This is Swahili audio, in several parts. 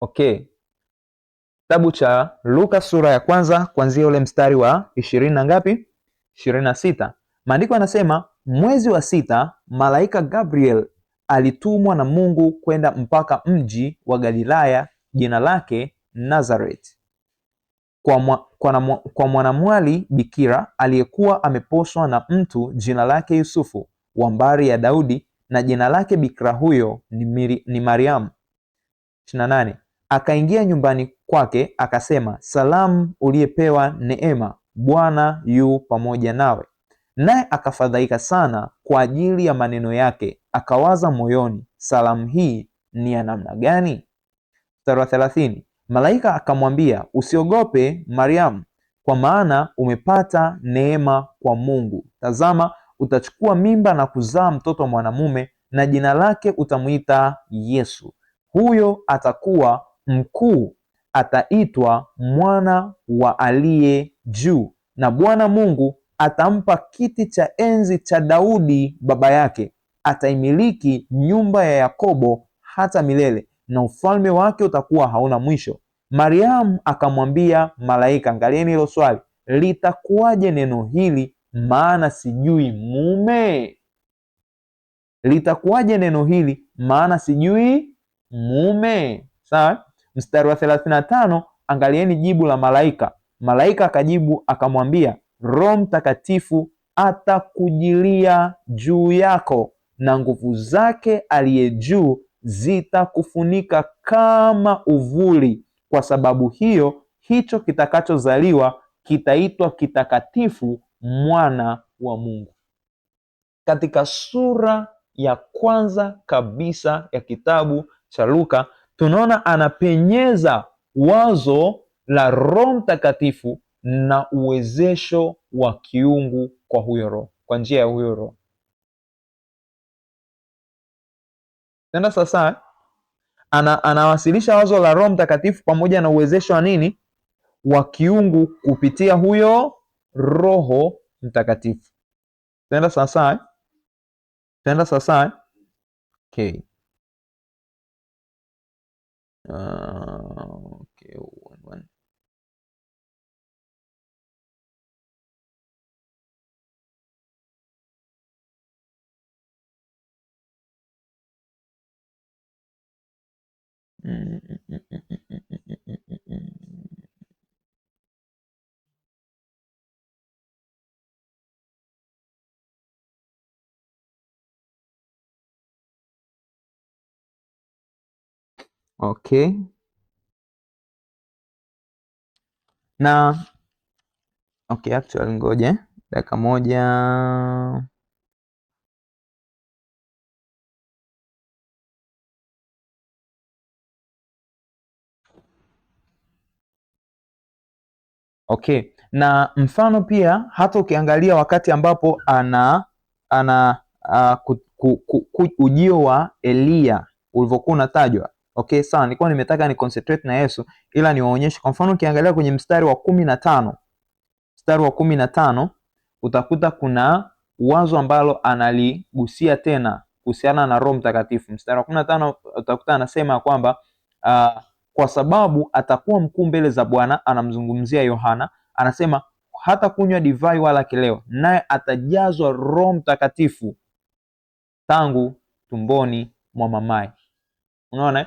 Okay. Kitabu cha Luka sura ya kwanza kuanzia ule mstari wa 20 na ngapi? 26. Maandiko yanasema mwezi wa 6 malaika Gabriel alitumwa na Mungu kwenda mpaka mji wa Galilaya jina lake Nazareth, kwa mwanamwali bikira aliyekuwa ameposwa na mtu jina lake Yusufu wa mbari ya Daudi, na jina lake bikira huyo ni Mariamu. 28. Akaingia nyumbani kwake akasema, salamu uliyepewa neema, Bwana yu pamoja nawe. Naye akafadhaika sana kwa ajili ya maneno yake, akawaza moyoni, salamu hii ni ya namna gani? Mstari wa 30. Malaika akamwambia, usiogope Mariamu, kwa maana umepata neema kwa Mungu. Tazama, utachukua mimba na kuzaa mtoto mwanamume, na jina lake utamwita Yesu. Huyo atakuwa mkuu, ataitwa mwana wa aliye juu, na Bwana Mungu atampa kiti cha enzi cha Daudi baba yake. Ataimiliki nyumba ya Yakobo hata milele, na ufalme wake utakuwa hauna mwisho. Mariamu akamwambia malaika, angalieni hilo swali, litakuwaje neno hili, maana sijui mume? Litakuwaje neno hili, maana sijui mume? Sawa. Mstari wa 35, angalieni jibu la malaika. Malaika akajibu akamwambia, Roho Mtakatifu atakujilia juu yako, na nguvu zake aliye juu zitakufunika kama uvuli. Kwa sababu hiyo, hicho kitakachozaliwa kitaitwa kitakatifu, mwana wa Mungu. Katika sura ya kwanza kabisa ya kitabu cha Luka tunaona anapenyeza wazo la Roho Mtakatifu na uwezesho wa kiungu kwa huyo Roho, kwa njia ya huyo Roho. Tena sasa anawasilisha wazo la Roho Mtakatifu pamoja na uwezesho wa nini? Wa kiungu kupitia huyo Roho Mtakatifu. Tena sasa okay. Okay. Okay. Na okay, actually ngoja dakika moja. Okay. Na mfano pia hata ukiangalia wakati ambapo ujio wa Elia ulivyokuwa unatajwa. Okay, sawa, nilikuwa nimetaka ni concentrate na Yesu ila niwaonyeshe. Kwa mfano ukiangalia kwenye mstari wa 15 utakuta kuna wazo ambalo analigusia tena kuhusiana na Roho Mtakatifu. Mstari wa 15 utakuta anasema kwamba kwa sababu atakuwa mkuu mbele za Bwana, anamzungumzia Yohana, anasema hata kunywa divai wala kileo, naye atajazwa Roho Mtakatifu tangu tumboni mwa mamaye. Unaona?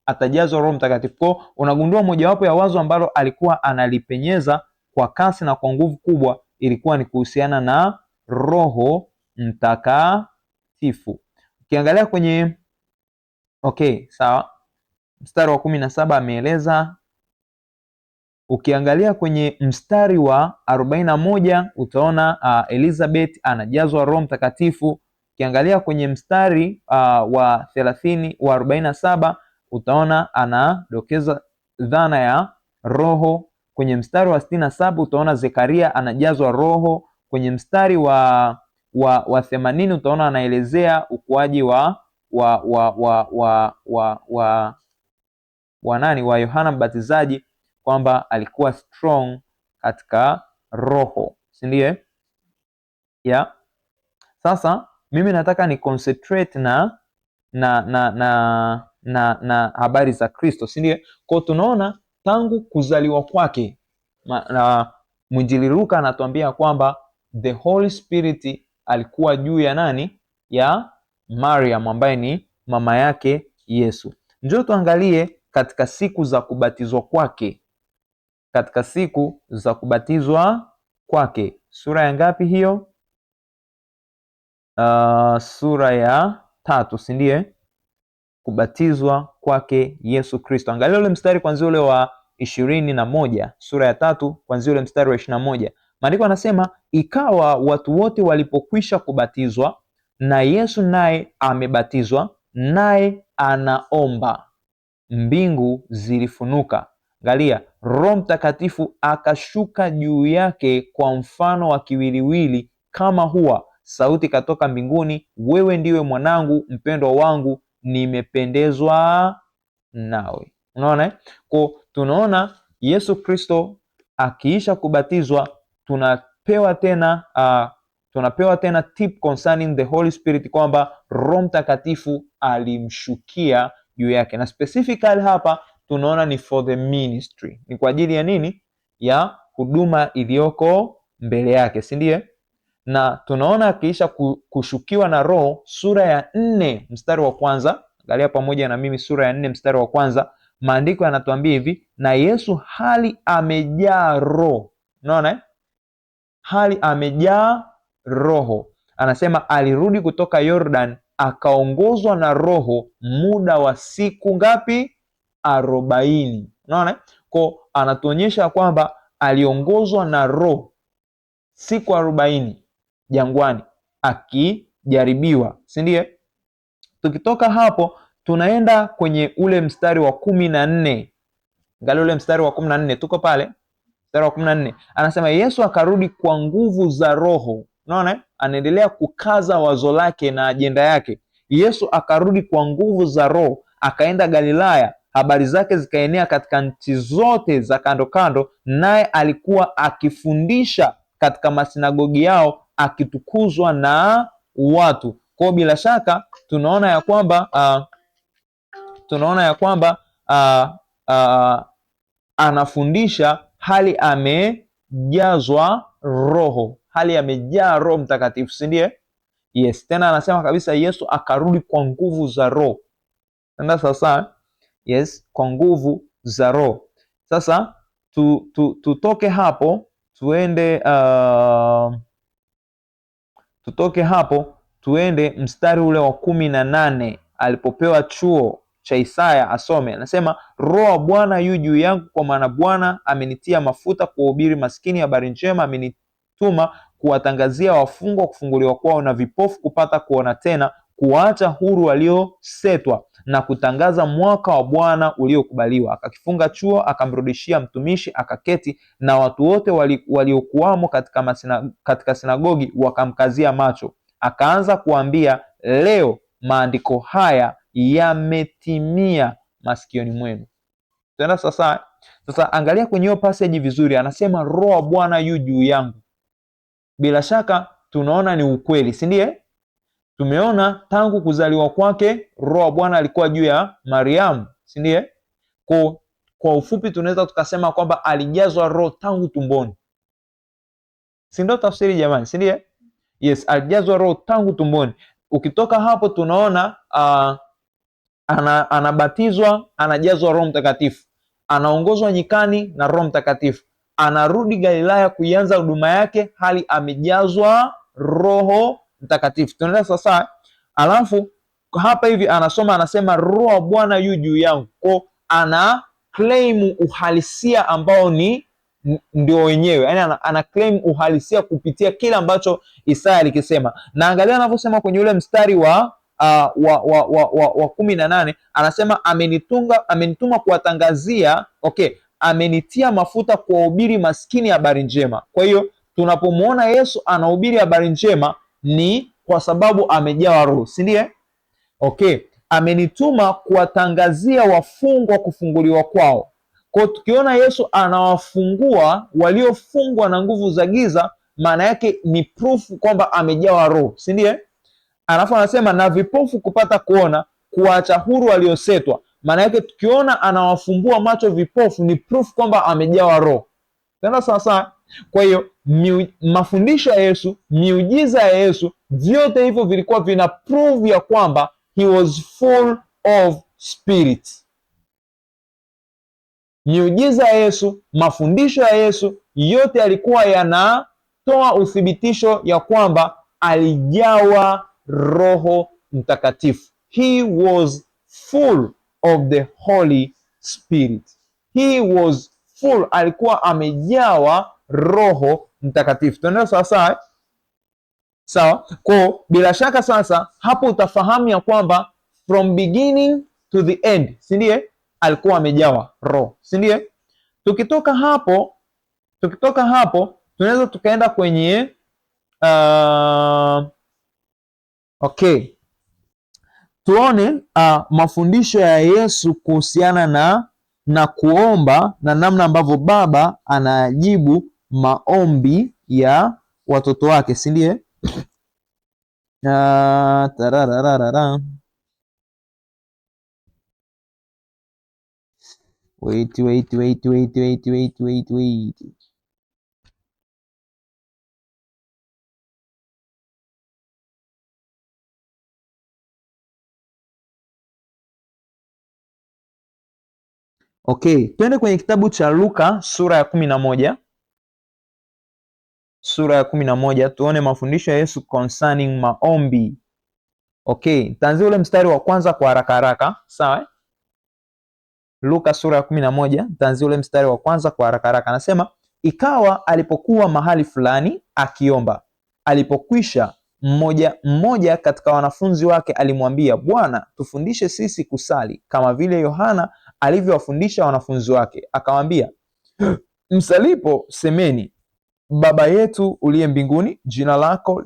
Atajazwa Roho Mtakatifu. Kwa unagundua mojawapo ya wazo ambalo alikuwa analipenyeza kwa kasi na kwa nguvu kubwa ilikuwa ni kuhusiana na Roho Mtakatifu. Ukiangalia kwenye okay, sawa. Mstari wa 17 ameeleza. Ukiangalia kwenye mstari wa 41 utaona Elizabeth anajazwa Roho Mtakatifu. Ukiangalia kwenye mstari wa 47 utaona anadokeza dhana ya Roho. Kwenye mstari wa 67 utaona Zekaria anajazwa Roho. Kwenye mstari wa 80 utaona anaelezea ukuaji wa Yohana Mbatizaji, kwamba alikuwa strong katika roho, si ndio? Yeah. Sasa mimi nataka ni concentrate na na habari za Kristo, si ndio? Kwa tunaona tangu kuzaliwa kwake, mwinjili Luka anatuambia kwamba the Holy Spirit alikuwa juu ya nani? Ya Mariam ambaye ni mama yake Yesu. Njoo tuangalie katika siku za kubatizwa kwake. Katika siku za kubatizwa kwake, sura ya ngapi hiyo? Sura ya 3, si ndiye? Kubatizwa kwake Yesu Kristo. Angalia ule mstari kwanzia ule wa 21, sura ya 3 kwanzia ule mstari wa 21. Maandiko yanasema, ikawa watu wote walipokwisha kubatizwa na Yesu naye amebatizwa, naye anaomba, mbingu zilifunuka. Angalia, Roho Mtakatifu akashuka juu yake kwa mfano wa kiwiliwili kama hua, sauti katoka mbinguni, wewe ndiwe mwanangu mpendwa wangu, nimependezwa nawe. Unaona? Kwa tunaona Yesu Kristo akiisha kubatizwa, tunapewa tena tip concerning the Holy Spirit kwamba Roho Mtakatifu alimshukia juu yake, na specifically hapa tunaona ni for the ministry. Ni kwa ajili ya nini? Ya huduma iliyoko mbele yake, si ndiye? Na tunaona akiisha kushukiwa na Roho, sura ya 4 mstari wa kwanza. Angalia pamoja na mimi sura ya 4 mstari wa kwanza. Maandiko yanatuambia hivi, na Yesu hali amejaa Roho. Unaona? Hali amejaa Roho. Anasema alirudi kutoka Yordan akaongozwa na Roho muda wa siku ngapi? 40. Unaona? Kwa anatuonyesha kwamba aliongozwa na Roho siku 40 jangwani akijaribiwa, si ndiye? Tukitoka hapo tunaenda kwenye ule mstari wa 14. Angalia ule mstari wa 14, tuko pale mstari wa 14. Anasema Yesu akarudi kwa nguvu za Roho. Unaona? Anaendelea kukaza wazo lake na ajenda yake. Yesu akarudi kwa nguvu za Roho, akaenda Galilaya, habari zake zikaenea katika nchi zote za kando kando, naye alikuwa akifundisha katika masinagogi yao, akitukuzwa na watu. Kwa bila shaka tunaona ya kwamba anafundisha hali amejazwa Roho, hali amejaa Roho Mtakatifu, si ndiye? Yes, tena anasema kabisa Yesu akarudi kwa nguvu za Roho. Ndio sasa, yes, kwa nguvu za Roho. Sasa tutoke hapo tuende mstari ule wa 18 alipopewa chuo cha Isaya asome. Anasema Roho wa Bwana yu juu yangu, kwa maana Bwana amenitia mafuta kuwahubiri maskini habari njema, amenituma kuwatangazia wafungwa kufunguliwa kwao, na vipofu kupata kuona tena, kuwaacha huru waliosetwa, na kutangaza mwaka wa Bwana uliokubaliwa. Akakifunga chuo, akamrudishia mtumishi, akaketi, na watu wote waliokuwamo katika sinagogi wakamkazia macho. Akaanza kuambia, leo maandiko haya yametimia masikioni mwenu. Tena sasa angalia kwenye hiyo passage vizuri, anasema Roho wa Bwana yu juu yangu. Bila shaka tunaona ni ukweli, si ndiye? Tumeona tangu kuzaliwa kwake Roho wa Bwana alikuwa juu ya Mariamu, si ndiye? Kwa ufupi tunaweza tukasema kwamba alijazwa Roho tangu tumboni. Si ndio tafsiri jamani, si ndiye? Yes, alijazwa Roho tangu tumboni. Ukitoka hapo tunaona anabatizwa, anajazwa Roho Mtakatifu, anaongozwa nyikani na Roho Mtakatifu, anarudi Galilaya kuianza huduma yake hali amejazwa Roho Mtakatifu. Tunaenda sasa, alafu hapa hivi anasema Roho wa Bwana yu juu yangu. Kwa ana claim uhalisia ambao ndio wenyewe, yani ana claim uhalisia kupitia kile ambacho Isaya alikisema. Na angalia anavyosema kwenye ule mstari wa 18, anasema amenituma kuwatangazia, amenitia mafuta kuwahubiri maskini habari njema. Kwa hiyo tunapomuona Yesu anahubiri habari njema ni kwa sababu amejawa Roho, si ndiye? Amenituma kuwatangazia wafungwa kufunguliwa kwao. Kwa tukiona Yesu anawafungua waliofungwa na nguvu za giza, maana yake ni proof kwamba amejawa Roho, si ndiye? Alafu anasema na vipofu kupata kuona, kuacha huru waliosetwa. Maana yake tukiona anawafumbua macho vipofu ni proof kwamba amejawa Roho. Tena sasa, kwa hiyo mafundisho ya Yesu, miujiza ya Yesu, vyote hivyo vilikuwa vina prove ya kwamba he was full of spirit. Miujiza ya Yesu, mafundisho ya Yesu, yote yalikuwa yanatoa uthibitisho ya kwamba alijawa Roho Mtakatifu. He was full of the Holy Spirit. He was full, alikuwa amejawa Roho Mtakatifu. Tunaelewa sawa sawa? Sawa. Kwa bila shaka sasa hapo utafahamu ya kwamba from beginning to the end, si ndiye? Alikuwa amejawa Roho, si ndiye? Tukitoka hapo tunaweza tukaenda kwenye okay, tuone mafundisho ya Yesu kuhusiana na kuomba na namna ambavyo Baba anajibu maombi ya watoto wake, si ndiye? Wait. Okay, twende kwenye kitabu cha Luka sura ya 11. Sura ya 11 tuone mafundisho ya Yesu concerning maombi. Okay, taanzia ule mstari wa kwanza kwa haraka, sawa? Luka sura ya 11, taanzia ule mstari wa kwanza kwa haraka. Anasema, ikawa alipokuwa mahali fulani akiomba, alipokwisha, mmoja katika wanafunzi wake alimwambia, Bwana, tufundishe sisi kusali kama vile Yohana alivyowafundisha wanafunzi wake. Akamwambia, msalipo semeni, Baba yetu uliye mbinguni, jina lako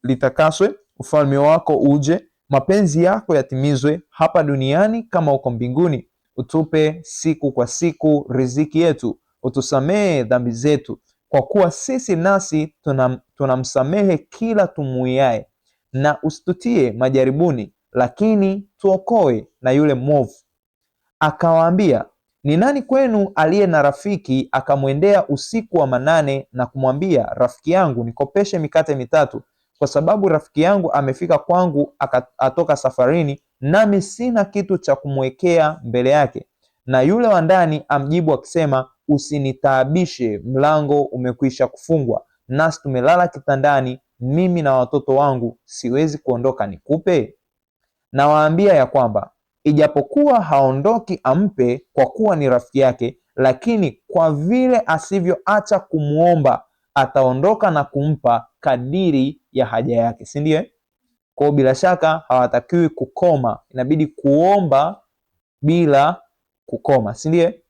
litakaswe, ufalme wako uje, mapenzi yako yatimizwe hapa duniani kama uko mbinguni. Utupe siku kwa siku riziki yetu, utusamehe dhambi zetu kwa kuwa sisi nasi tunamsamehe kila tumuiaye, na usitutie majaribuni, lakini tuokoe na yule mwovu. Akawaambia, ni nani kwenu aliye na rafiki akamwendea usiku wa manane na kumwambia, rafiki yangu nikopeshe mikate mitatu, kwa sababu rafiki yangu amefika kwangu atoka safarini, nami sina kitu cha kumwekea mbele yake. Na yule wa ndani amjibu akisema, usinitaabishe, mlango umekwisha kufungwa, nasi tumelala kitandani, mimi na watoto wangu, siwezi kuondoka nikupe? Nawaambia ya kwamba ijapokuwa haondoki ampe, kwa kuwa ni rafiki yake, lakini kwa vile asivyoacha kumwomba, ataondoka na kumpa kadiri ya haja yake, si ndiye? Kwa bila shaka hawatakiwi kukoma, inabidi kuomba bila kukoma, si ndiye?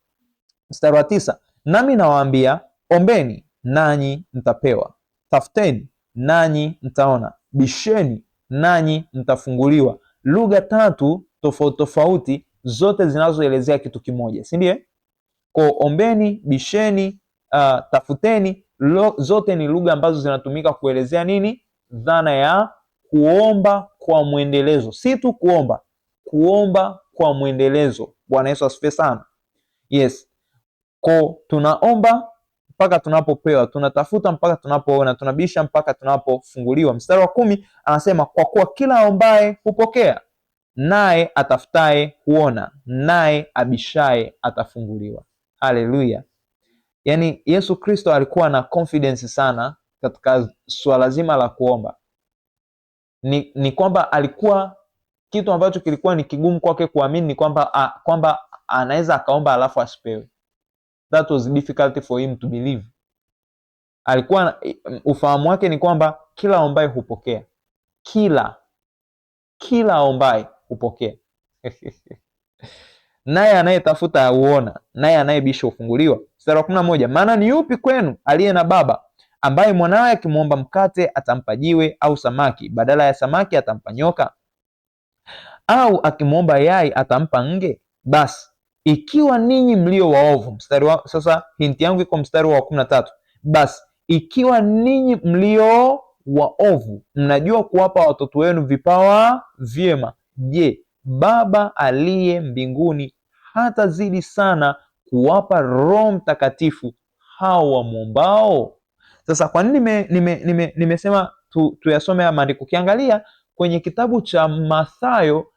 Mstari wa 9, nami nawaambia, ombeni nanyi mtapewa, tafuteni nanyi mtaona, bisheni nanyi mtafunguliwa. Lugha tatu tofauti zote zinazoelezea kitu kimoja, si ndiye? Kwa ombeni, bisheni, tafuteni, zote ni lugha ambazo zinatumika kuelezea nini? Dhana ya kuomba kwa mwendelezo. Si tu kuomba kwa mwendelezo. Bwana Yesu asifiwe sana. Yes. Kwa tunaomba mpaka tunapopewa, tunatafuta mpaka tunapoona, tunabisha mpaka tunapofunguliwa. Mstari wa 10 anasema, kwa kuwa kila aombaye hupokea, naye atafutaye huona, naye abishaye atafunguliwa. Haleluya. Yaani Yesu Kristo alikuwa na confidence sana katika swala zima la kuomba. Ni kwamba alikuwa, kitu ambacho kilikuwa ni kigumu kwake kuamini ni kwamba anaweza akaomba alafu asipewe. That was difficult for him to believe. Alikuwa, ufahamu wake ni kwamba kila aombaye hupokea. Kila aombaye hupokea. Naye anayetafuta huona, naye anayebisha hufunguliwa. Mstari wa 11, maana ni yupi kwenu aliye na baba ambaye mwanawe akimwomba mkate atampa jiwe, au samaki badala ya samaki atampa nyoka? Au akimwomba yai atampa nge? Basi ikiwa ninyi mlio waovu, sasa hinti yangu iko mstari wa 13. Basi ikiwa ninyi mlio waovu mnajua kuwapa watoto wenu vipawa vyema, je, Baba aliye mbinguni hatazidi sana kuwapa Roho Mtakatifu hao wamwombao? Sasa kwa nini nimesema tuyasome haya maandiko? Ukiangalia kwenye kitabu cha Mathayo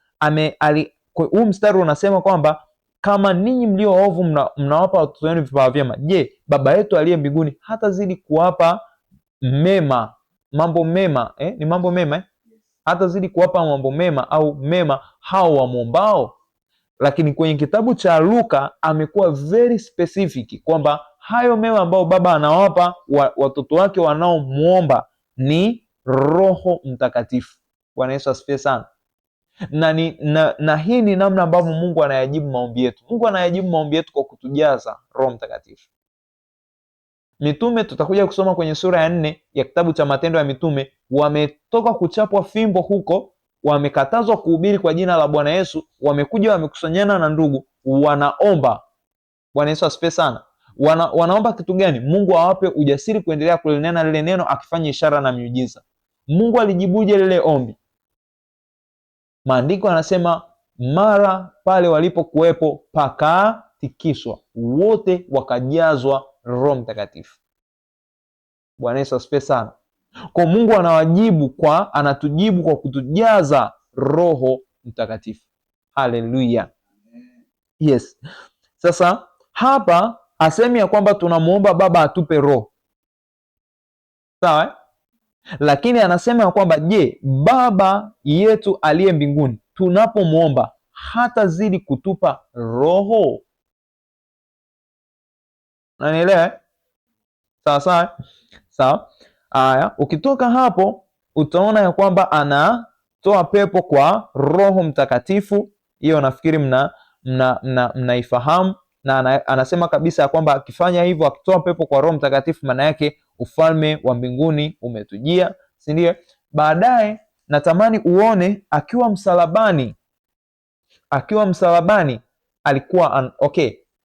huu mstari unasema kwamba kama ninyi mlio waovu mnawapa watoto wenu vipawa vyema, je, Baba yetu aliye mbinguni hatazidi kuwapa mema, mambo mema ni mambo mema hatazidi kuwapa mambo mema au mema hao wamwombao? Lakini kwenye kitabu cha Luka amekuwa very specific kwamba hayo mema ambayo Baba anawapa watoto wake wanaomwomba ni Roho Mtakatifu. Bwana Yesu asifiwe sana. Na hii ni namna ambavyo Mungu anayajibu maombi yetu. Mungu anayajibu maombi yetu kwa kutujaza Roho Mtakatifu. Mitume, tutakuja kusoma kwenye sura ya 4 ya kitabu cha Matendo ya Mitume, wametoka kuchapwa fimbo huko, wamekatazwa kuhubiri kwa jina la Bwana Yesu, wamekuja wamekusanyana na ndugu, wanaomba. Bwana Yesu asifiwe sana. Wanaomba kitu gani? Mungu awape ujasiri kuendelea kulinena lile neno, akifanya ishara na miujiza. Mungu alijibuje lile ombi? Maandiko yanasema mara pale walipokuwepo pakatikiswa, wote wakajazwa Roho Mtakatifu. Bwana Yesu asifiwe sana. Kwa Mungu anatujibu kwa kutujaza Roho Mtakatifu. Haleluya. Yes. Sasa hapa asemi ya kwamba tunamuomba Baba atupe roho. Sawa? Lakini anasema ya kwamba je, Baba yetu aliye mbinguni tunapomuomba hatazidi kutupa roho? Unanielewa? Sawa? Sawa. Haya, ukitoka hapo utaona ya kwamba anatoa pepo kwa Roho Mtakatifu. Hiyo nafikiri mnaifahamu, na anasema kabisa ya kwamba akifanya hivyo, akitoa pepo kwa Roho Mtakatifu, maana yake ufalme wa mbinguni umetujia, si ndio? Baadaye natamani uone akiwa msalabani alikuwa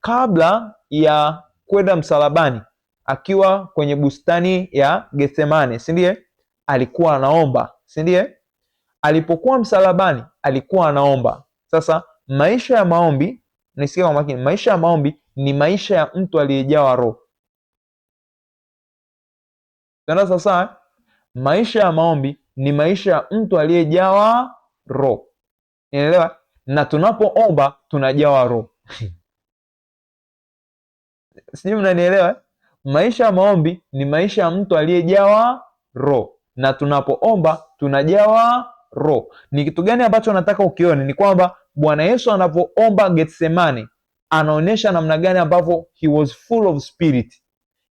kabla ya kwenda msalabani, akiwa kwenye bustani ya Gethsemane, si ndiye? Alikuwa anaomba, si ndiye? Alipokuwa msalabani alikuwa anaomba. Sasa maisha ya maombi, nisikie kwa makini, maisha ya maombi ni maisha ya mtu aliyejawa roho. Sasa maisha ya maombi ni maisha ya mtu aliyejawa roho. Unaelewa? Na tunapoomba tunajawa roho. Sijui mnanielewa? Maisha ya maombi ni maisha ya mtu aliyejawa roho, na tunapoomba tunajawa roho. Ni kitu gani ambacho nataka ukione? Ni kwamba Bwana Yesu anapoomba Gethsemane anaonyesha namna gani ambavyo he was full of spirit.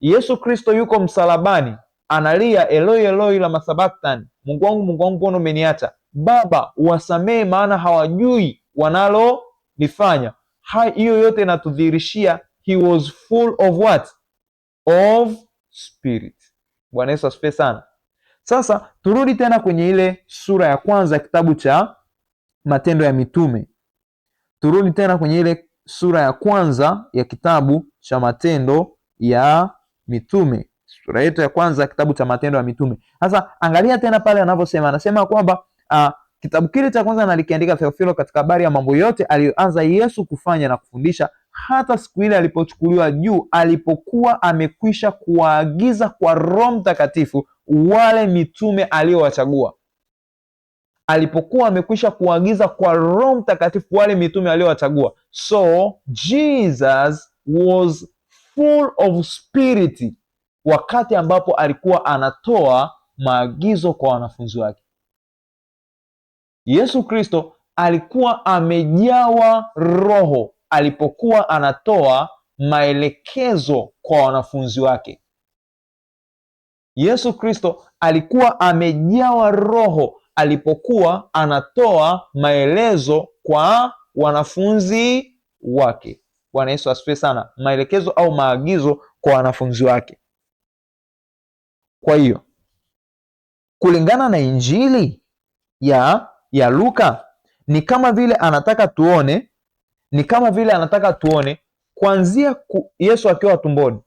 Yesu Kristo yuko msalabani analia, Eloi Eloi lama sabachthani, Mungu wangu mbona umeniacha? Baba, uwasamehe maana hawajui wanalolifanya. Hiyo yote inatudhihirishia he was full of what? Of spirit. Bwana Yesu asifiwe sana. Sasa turudi tena kwenye ile sura ya kwanza kitabu cha Matendo ya Mitume. Turudi tena kwenye ile sura ya kwanza ya kitabu cha Matendo ya Mitume. Sura yetu ya kwanza kitabu cha Matendo ya Mitume. Sasa angalia tena pale anavyosema, anasema kwamba kitabu kile cha kwanza nalikiandika Theofilo katika habari ya mambo yote aliyoanza Yesu kufanya na kufundisha, hata siku ile alipochukuliwa juu, alipokuwa amekwisha kuwaagiza kwa Roho Mtakatifu wale mitume aliowachagua. Alipokuwa amekwisha kuagiza kwa Roho Mtakatifu wale mitume aliowachagua. So Jesus was full of spirit wakati ambapo alikuwa anatoa maagizo kwa wanafunzi wake. Yesu Kristo alikuwa amejawa roho alipokuwa anatoa maelekezo kwa wanafunzi wake. Yesu Kristo alikuwa amejawa roho alipokuwa anatoa maelezo kwa wanafunzi wake. Bwana Yesu asifiwe sana. Maelekezo au maagizo kwa wanafunzi wake. Kwa hiyo kulingana na Injili ya Luka ni kama vile anataka tuone kuanzia Yesu akiwa tumboni,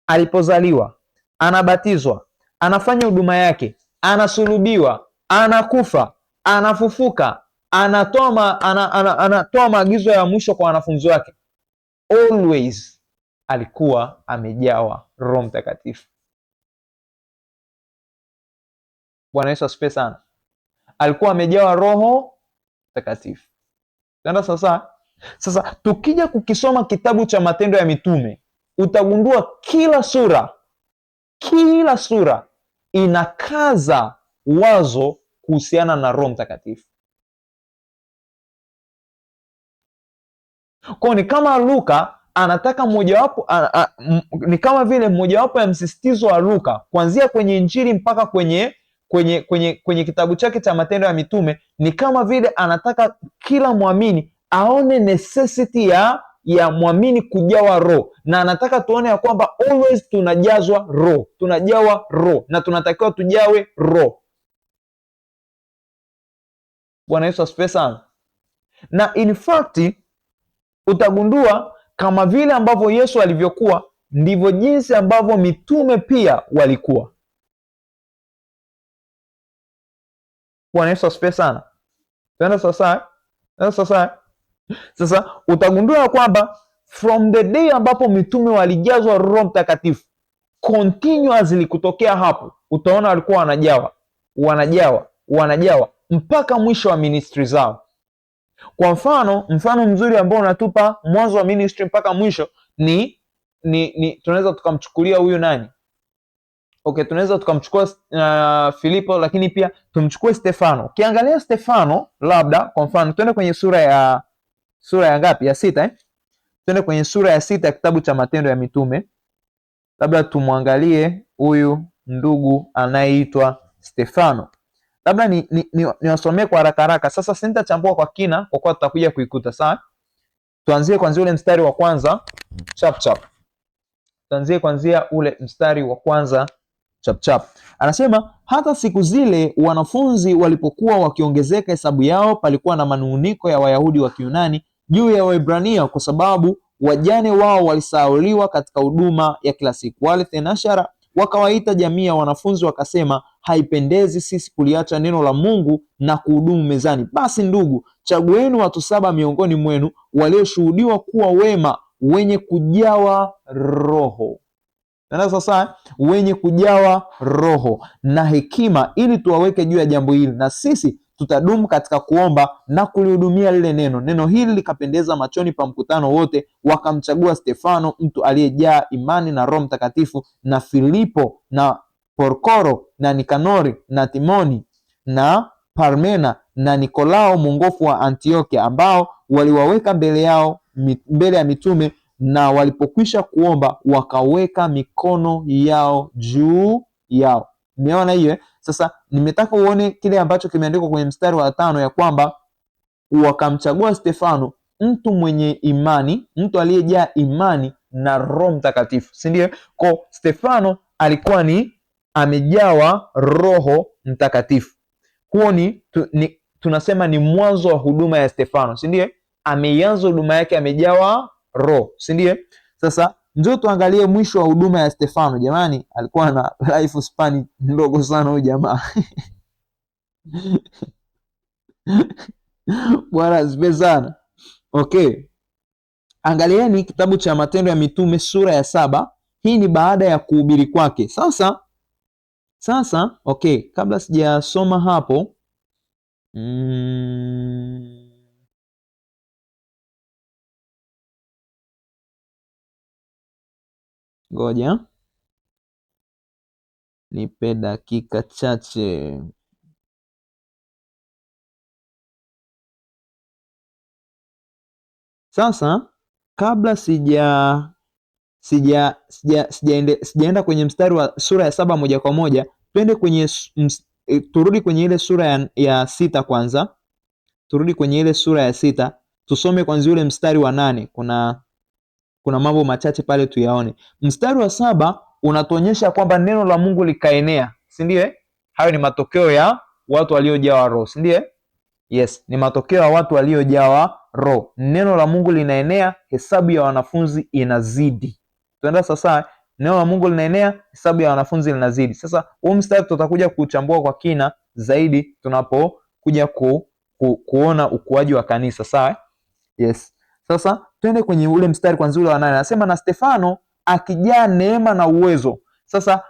alipozaliwa, anabatizwa, anafanya huduma yake, anasulubiwa, anakufa, anafufuka, anatoa maagizo ya mwisho kwa wanafunzi wake, always alikuwa amejawa Roho Mtakatifu. Bwana Yesu asifiwe sana. Alikuwa amejawa Roho Mtakatifu. Ndio sasa tukija kukisoma kitabu cha Matendo ya Mitume, utagundua kila sura inakaza wazo kuhusiana na Roho Mtakatifu. Kwa ni kama Luka anataka ni kama vile mojawapo ya msisitizo wa Luka kuanzia kwenye Injili mpaka kwenye kitabu chake cha Matendo ya Mitume, ni kama vile anataka kila mwamini aone necessity ya mwamini kujawa Roho, na anataka tuone ya kwamba always tunajawa Roho na tunatakiwa tujawe Roho. Bwana Yesu asifiwe sana. Na in fact utagundua kama vile ambavyo Yesu alivyokuwa, ndivyo jinsi ambavyo mitume pia walikuwa. Bwana Yesu asifiwe sana. Sasa utagundua kwamba from the day ambapo mitume walijazwa Roho Mtakatifu, continuously kutokea hapo, utaona walikuwa wanajawa mpaka mwisho wa ministry zao. Kwa mfano mzuri ambao unatupa mwanzo wa ministry mpaka mwisho ni tunaweza tukamchukulia huyu nani? Okay, tunaweza tukamchukua Filipo, lakini pia tumchukue Stefano. Ukiangalia Stefano, labda kwa mfano twende kwenye sura ya ngapi? Ya 6 Twende kwenye sura ya 6 ya kitabu cha Matendo ya Mitume. Labda tumwangalie huyu ndugu anayeitwa Stefano. Labda niwasomee kwa haraka. Sasa sitachambua kwa kina kwa kuwa tutakuja kuikuta, sawa? Tuanzie kwanza ule mstari wa kwanza chap. Tuanzie kwanza ule mstari wa kwanza chap. Anasema, hata siku zile wanafunzi walipokuwa wakiongezeka hesabu yao, palikuwa na manung'uniko ya Wayahudi wa Kiyunani juu ya Waebrania, kwa sababu wajane wao walisahauliwa katika huduma ya kila siku. Wale thenashara wakawaita jamii ya wanafunzi wakasema, haipendezi sisi kuliacha neno la Mungu na kuhudumu mezani. Basi ndugu, chagueni watu 7 miongoni mwenu walioshuhudiwa kuwa wema, wenye kujawa Roho. Sasa wenye kujawa Roho na hekima, ili tuwaweke juu ya jambo hili, na sisi tutadumu katika kuomba na kulihudumia lile neno. Neno hili likapendeza machoni pa mkutano wote, wakamchagua Stefano, mtu aliyejaa imani na Roho Mtakatifu, na Filipo na Porkoro na Nikanori na Timoni na Parmena na Nikolao mwongofu wa Antiokia, ambao waliwaweka mbele ya mitume, na walipokwisha kuomba wakaweka mikono yao juu yao. Umeona hiyo? Sasa nimetaka uone kile ambacho kimeandikwa kwenye mstari wa 5 ya kwamba wakamchagua Stefano, mtu mwenye imani, mtu aliyejaa imani na Roho Mtakatifu, si ndio? Kwa Stefano alikuwa ni amejawa Roho Mtakatifu. Huo tunasema ni mwanzo wa huduma ya Stefano, si ndio? Ameanza huduma yake amejawa Roho, si ndio? Sasa njoo tuangalie mwisho wa huduma ya Stefano. Jamani, alikuwa na life span ndogo sana huyu jamaa. Bwana asifiwe sana. Okay, angalieni kitabu cha Matendo ya Mitume sura ya 7. Hii ni baada ya kuhubiri kwake. Sasa okay, kabla sijasoma hapo ngoja nipe dakika chache. Sasa kabla sijaenda kwenye mstari wa sura ya 7 moja kwa moja, twende kwenye turudi kwenye ile sura ya 6 kwanza. Turudi kwenye ile sura ya 6, tusome kwanza ule mstari wa 8. Kuna mambo machache pale tuyaone. Mstari wa 7 unatuonyesha kwamba neno la Mungu likaenea, si ndio? Hayo ni matokeo ya watu waliojawa Roho, si ndio? Yes, ni matokeo ya watu waliojawa Roho. Neno la Mungu linaenea, hesabu ya wanafunzi inazidi. Tuenda sasa, neno la Mungu linaenea, hesabu ya wanafunzi linazidi. Sasa huu mstari tutakuja kuchambua kwa kina zaidi tunapokuja kuona ukuaji wa kanisa, sawa? Yes. Sasa twende kwenye ule mstari kwanza ule wa 8. Anasema na Stefano akijaa neema na uwezo. Sasa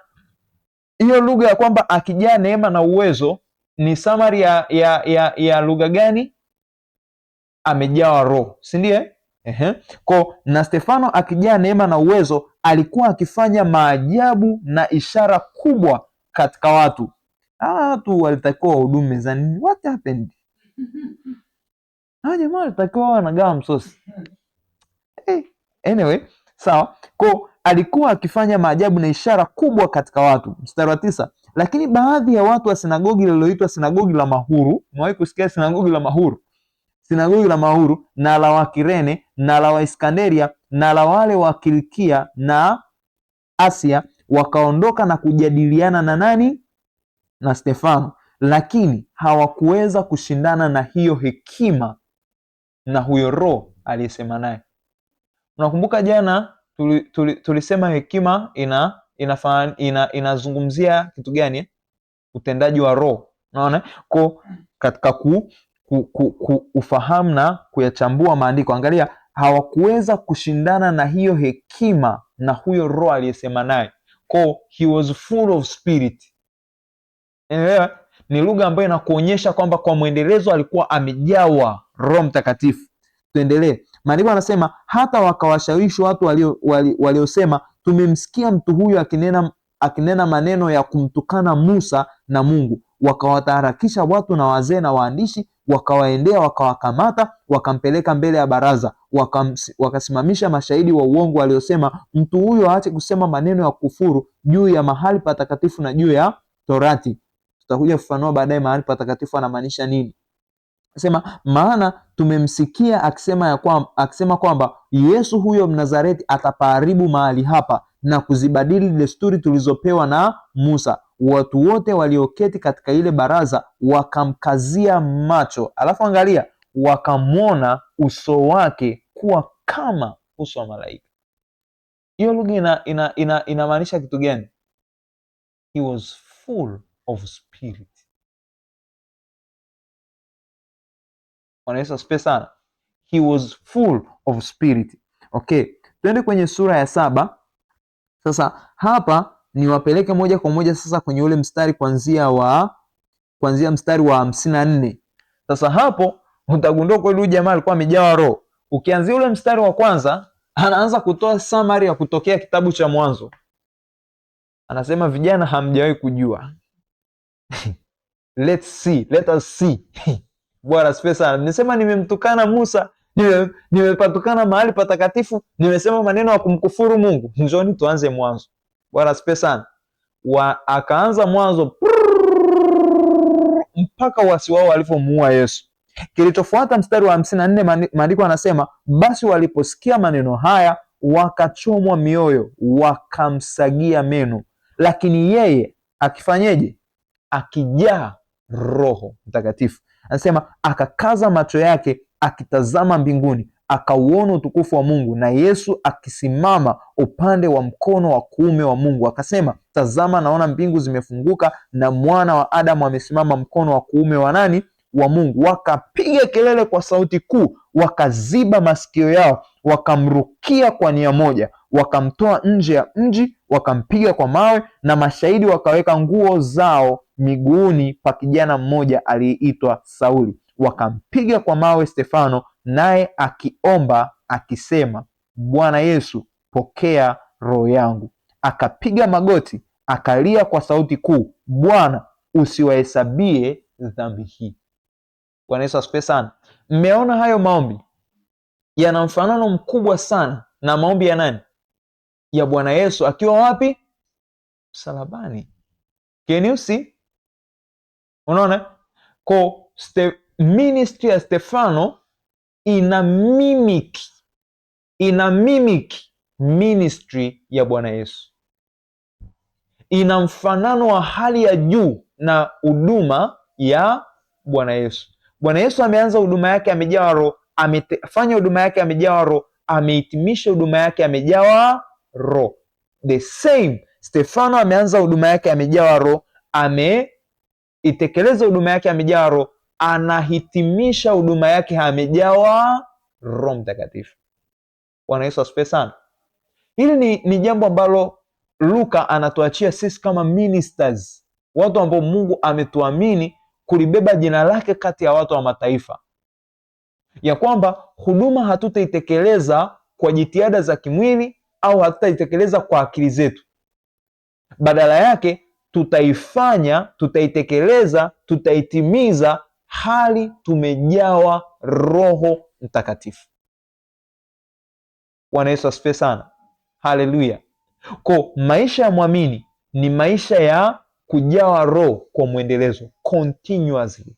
hiyo lugha ya kwamba akijaa neema na uwezo ni summary ya lugha gani? Amejawa Roho, si ndio? Kwa na Stefano akijaa neema na uwezo alikuwa akifanya maajabu na ishara kubwa katika watu. Watu walitakiwa wahudumu mezani. What happened? Jamaa walitakiwa wanagawa msosi. Anyway, sawa. Kwa alikuwa akifanya maajabu na ishara kubwa katika watu. Mstari wa 9. Lakini baadhi ya watu wa sinagogi lililoitwa sinagogi la Mahuru, umewahi kusikia sinagogi la Mahuru? Sinagogi la Mahuru na la Wakirene na la Waiskanderia na la wale wa Kilikia na Asia wakaondoka na kujadiliana na nani? Na Stefano, lakini hawakuweza kushindana na hiyo hekima na huyo Roho aliyesema naye. Unakumbuka jana tulisema hekima inazungumzia kitu gani? Utendaji wa Roho. Unaona? Kwa katika ufahamu na kuyachambua maandiko, angalia, hawakuweza kushindana na hiyo hekima na huyo Roho aliyesema naye. Kwa he was full of spirit. Ni lugha ambayo inakuonyesha kwamba kwa mwendelezo alikuwa amejawa Roho Mtakatifu. Tuendelee. Maandiko anasema hata wakawashawishi watu waliosema tumemsikia mtu huyu akinena maneno ya kumtukana Musa na Mungu. Wakawataharakisha watu na wazee na waandishi, wakawaendea, wakawakamata, wakampeleka mbele ya baraza, wakasimamisha mashahidi wa uongo waliosema mtu huyu aache kusema maneno ya kufuru juu ya mahali patakatifu na juu ya Torati. Tutakuja kufafanua baadaye mahali patakatifu anamaanisha nini. Sema maana tumemsikia akisema kwamba Yesu huyo Mnazareti atapaharibu mahali hapa na kuzibadili desturi tulizopewa na Musa. Watu wote walioketi katika ile baraza wakamkazia macho, alafu angalia, wakamwona uso wake kuwa kama uso wa malaika. Hiyo lugha inamaanisha kitu gani? He was full of spirit. Bwana Yesu asifiwe sana. He was full of spirit. Okay, twende kwenye sura ya 7. Sasa hapa niwapeleke moja kwa moja sasa kwenye ule mstari kuanzia mstari wa 54. Sasa hapo utagundua kwa yule jamaa alikuwa amejawa Roho. Ukianzia ule mstari wa kwanza, anaanza kutoa summary ya kutokea kitabu cha Mwanzo. Anasema vijana, hamjawahi kujua. Let us see. Bwana asifiwe sana. Nimesema nimemtukana Musa, nimepatukana mahali patakatifu, nimesema maneno ya kumkufuru Mungu. Njoni tuanze Mwanzo. Bwana asifiwe sana. Akaanza Mwanzo mpaka wasi wao walipomuua Yesu. Kilichofuata mstari wa 54, maandiko anasema basi waliposikia maneno haya wakachomwa mioyo, wakamsagia meno. Lakini yeye akifanyeje? Akijaa Roho Mtakatifu. Anasema akakaza macho yake akitazama mbinguni, akauona utukufu wa Mungu na Yesu akisimama upande wa mkono wa kuume wa Mungu. Akasema, tazama, naona mbingu zimefunguka na mwana wa Adamu amesimama mkono wa kuume wa nani? Wa Mungu. Wakapiga kelele kwa sauti kuu, wakaziba masikio yao, wakamrukia kwa nia moja, wakamtoa nje ya mji, wakampiga kwa mawe, na mashahidi wakaweka nguo zao miguuni pa kijana mmoja aliyeitwa Sauli. Wakampiga kwa mawe Stefano, naye akiomba akisema, Bwana Yesu, pokea roho yangu. Akapiga magoti, akalia kwa sauti kuu, Bwana, usiwahesabie dhambi hii. Bwana Yesu asifiwe sana. Mmeona hayo maombi yana mfanano mkubwa sana na maombi ya nani? Ya Bwana Yesu akiwa wapi? Msalabani. Can you see? Unaona? Kwa ministry ya Stefano ina mimic ministry ya Bwana Yesu. Ina mfanano wa hali ya juu na huduma ya Bwana Yesu. Bwana Yesu ameanza huduma yake amejawa Roho, amefanya huduma yake amejawa Roho, amehitimisha huduma yake amejawa Roho. The same, Stefano ameanza huduma yake amejawa Roho, ameitekeleza huduma yake amejawa Roho, anahitimisha huduma yake amejawa Roho Mtakatifu. Bwana Yesu asifiwe sana. Hili ni jambo ambalo Luka anatuachia sisi kama ministers, watu ambao Mungu ametuamini kulibeba jina lake kati ya watu wa mataifa, ya kwamba huduma hatutaitekeleza kwa jitihada za kimwili au hatutaitekeleza kwa akili zetu. Badala yake tutaitekeleza, tutaitimiza hali tumejawa Roho Mtakatifu. Bwana Yesu asifiwe sana. Haleluya. Kwa maisha ya mwamini ni maisha ya kujawa Roho kwa mwendelezo, continuously.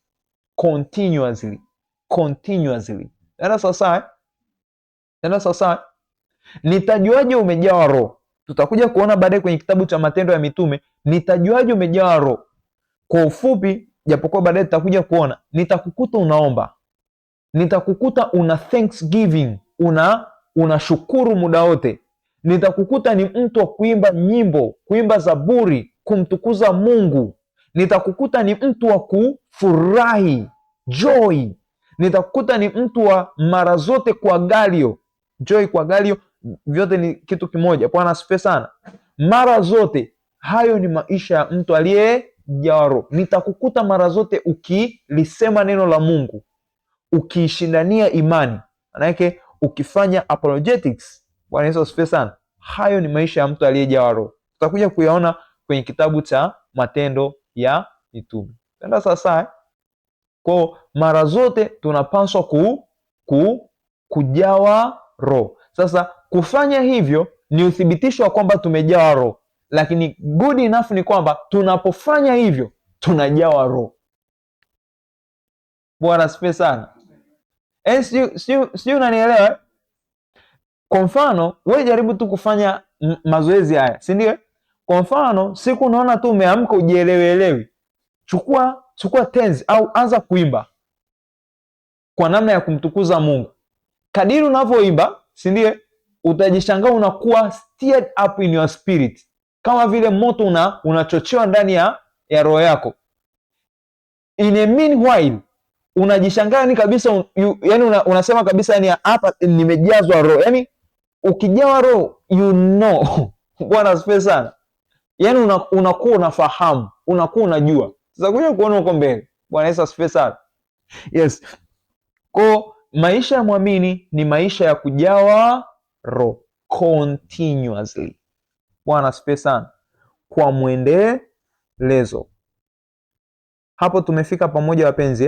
Tena sasa nitajuaje umejawa Roho? Tutakuja kuona baadaye kwenye kitabu cha Matendo ya Mitume, nitajuaje umejawa Roho. Kwa ufupi, japokuwa baadaye tutakuja kuona, nitakukuta unaomba, nitakukuta una thanksgiving, unashukuru muda wote, nitakukuta ni mtu wa kuimba nyimbo, kuimba zaburi, kumtukuza Mungu, nitakukuta ni mtu wa kufurahi, joy, nitakukuta ni mtu wa mara zote kuagalio, joy, kuagalio, vyote ni kitu kimoja. Bwana asifiwe sana. Mara zote, hayo ni maisha ya mtu aliyejawa Roho. Nitakukuta mara zote ukilisema neno la Mungu, ukiishindania imani, maana yake ukifanya apologetics. Bwana Yesu asifiwe sana. Hayo ni maisha ya mtu aliyejawa Roho. Tutakuja kuyaona kwenye kitabu cha Matendo ya Mitume. Tenda sasa. Kwa mara zote tunapaswa kujawa Roho. Sasa kufanya hivyo ni uthibitisho wa kwamba tumejawa Roho, lakini good enough ni kwamba tunapofanya hivyo tunajawa Roho. Bwana asifiwe sana. Sio, unanielewa? Kwa mfano, wewe jaribu tu kufanya mazoezi haya, si ndio? Kwa mfano, siku unaona tu umeamka ujielewelewi, chukua tenzi au anza kuimba kwa namna ya kumtukuza Mungu. Kadiri unavyoimba, si ndio, utajishangaa unakuwa stirred up in your spirit, kama vile moto unachochewa ndani ya roho yako. In a meanwhile unajishangaa ni kabisa yani unasema kabisa, yani hapa nimejazwa Roho. Yani ukijawa Roho, you know. Bwana asifiwe sana. Yani unakuwa unafahamu, unakuwa unajua. Sasa kuja kuona uko mbele. Bwana Yesu asifiwe sana. Yes. Kwa maisha ya mwamini ni maisha ya kujawa Roho continuously. Bwana asifiwe sana. Kwa mwendelezo. Hapo tumefika pamoja wapenzi.